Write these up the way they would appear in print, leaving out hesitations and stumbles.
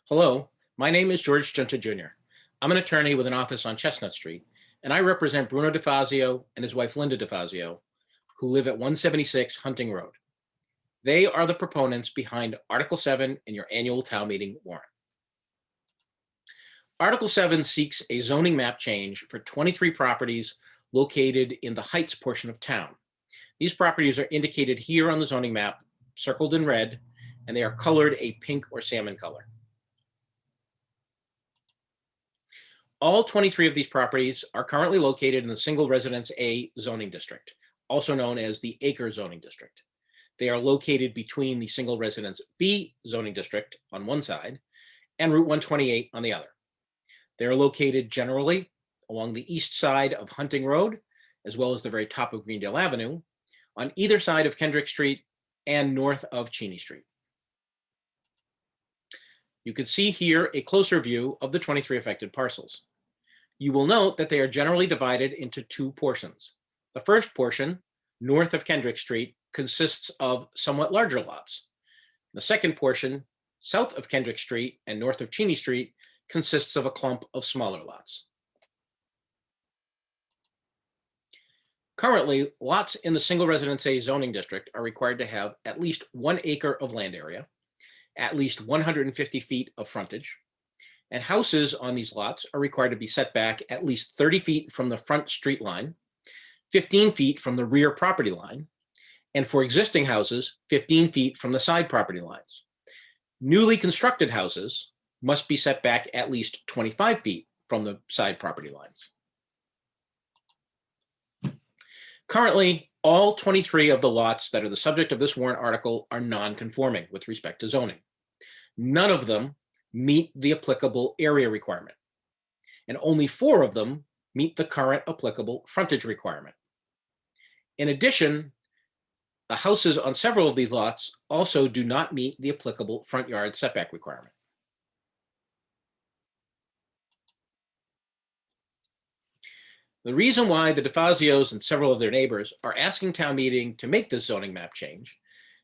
Hello, my name is George Junta Jr. I'm an attorney with an office on Chestnut Street, and I represent Bruno DeFazio and his wife Linda DeFazio, who live at 176 Hunting Road. They are the proponents behind Article 7 in your annual town meeting warrant. Article 7 seeks a zoning map change for 23 properties located in the Heights portion of town. These properties are indicated here on the zoning map, circled in red, and they are colored a pink or salmon color. All 23 of these properties are currently located in the Single Residence A zoning district, also known as the Acre zoning district. They are located between the Single Residence B zoning district on one side and Route 128 on the other. They are located generally along the east side of Hunting Road, as well as the very top of Greendale Avenue, on either side of Kendrick Street and north of Cheney Street. You can see here a closer view of the 23 affected parcels. You will note that they are generally divided into two portions. The first portion, north of Kendrick Street, consists of somewhat larger lots. The second portion, south of Kendrick Street and north of Cheney Street, consists of a clump of smaller lots. Currently, lots in the Single Residence A zoning district are required to have at least 1 acre of land area, at least 150 feet of frontage, and houses on these lots are required to be set back at least 30 feet from the front street line, 15 feet from the rear property line, and for existing houses, 15 feet from the side property lines. Newly constructed houses must be set back at least 25 feet from the side property lines. Currently, all 23 of the lots that are the subject of this warrant article are non-conforming with respect to zoning. None of them meet the applicable area requirement, and only 4 of them meet the current applicable frontage requirement. In addition, the houses on several of these lots also do not meet the applicable front yard setback requirement. The reason why the DeFazios and several of their neighbors are asking town meeting to make this zoning map change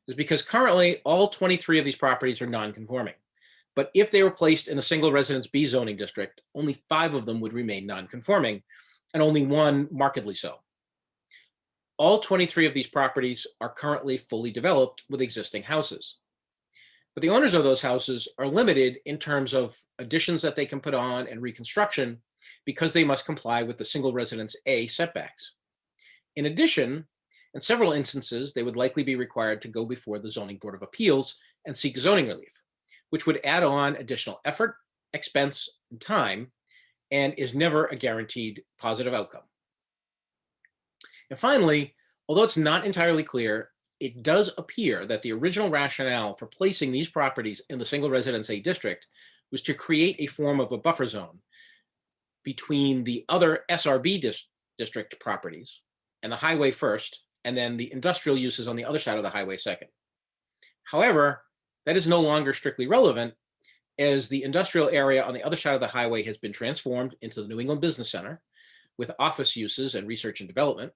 is because currently all 23 of these properties are non-conforming. But if they were placed in a Single Residence B zoning district, only 5 of them would remain non-conforming, and only 1 markedly so. All 23 of these properties are currently fully developed with existing houses. But the owners of those houses are limited in terms of additions that they can put on and reconstruction because they must comply with the Single Residence A setbacks. In addition, in several instances, they would likely be required to go before the Zoning Board of Appeals and seek zoning relief, which would add on additional effort, expense, and time, and is never a guaranteed positive outcome. And finally, although it's not entirely clear, it does appear that the original rationale for placing these properties in the Single Residence A district was to create a form of a buffer zone between the other SRB district properties and the highway first, and then the industrial uses on the other side of the highway second. However, that is no longer strictly relevant, as the industrial area on the other side of the highway has been transformed into the New England Business Center with office uses and research and development,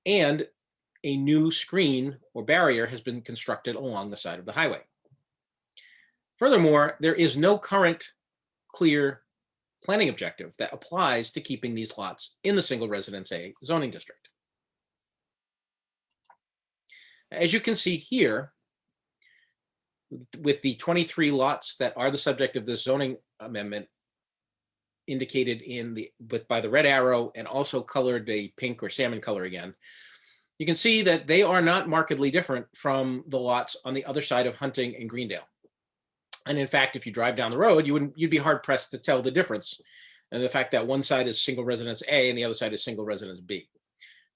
and a new screen or barrier has been constructed along the side of the highway. Furthermore, there is no current clear planning objective that applies to keeping these lots in the Single Residence A zoning district. As you can see here, with the 23 lots that are the subject of this zoning amendment indicated by the red arrow and also colored a pink or salmon color again, you can see that they are not markedly different from the lots on the other side of Hunting and Greendale. And in fact, if you drive down the road, you'd be hard pressed to tell the difference, and the fact that one side is Single Residence A and the other side is Single Residence B.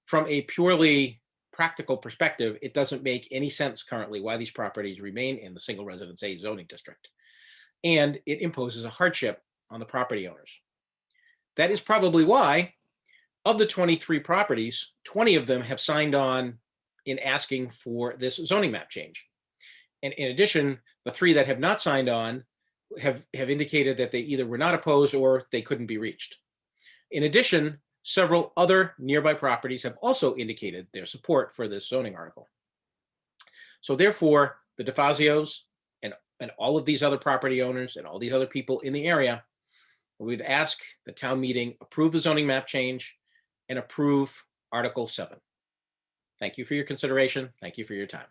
From a purely practical perspective, it doesn't make any sense currently why these properties remain in the Single Residence A zoning district, and it imposes a hardship on the property owners. That is probably why, of the 23 properties, 20 of them have signed on in asking for this zoning map change. And in addition, the 3 that have not signed on have indicated that they either were not opposed or they couldn't be reached. In addition, several other nearby properties have also indicated their support for this zoning article. So therefore, the DeFazios and and all of these other property owners and all these other people in the area, we'd ask the town meeting approve the zoning map change and approve Article 7. Thank you for your consideration. Thank you for your time.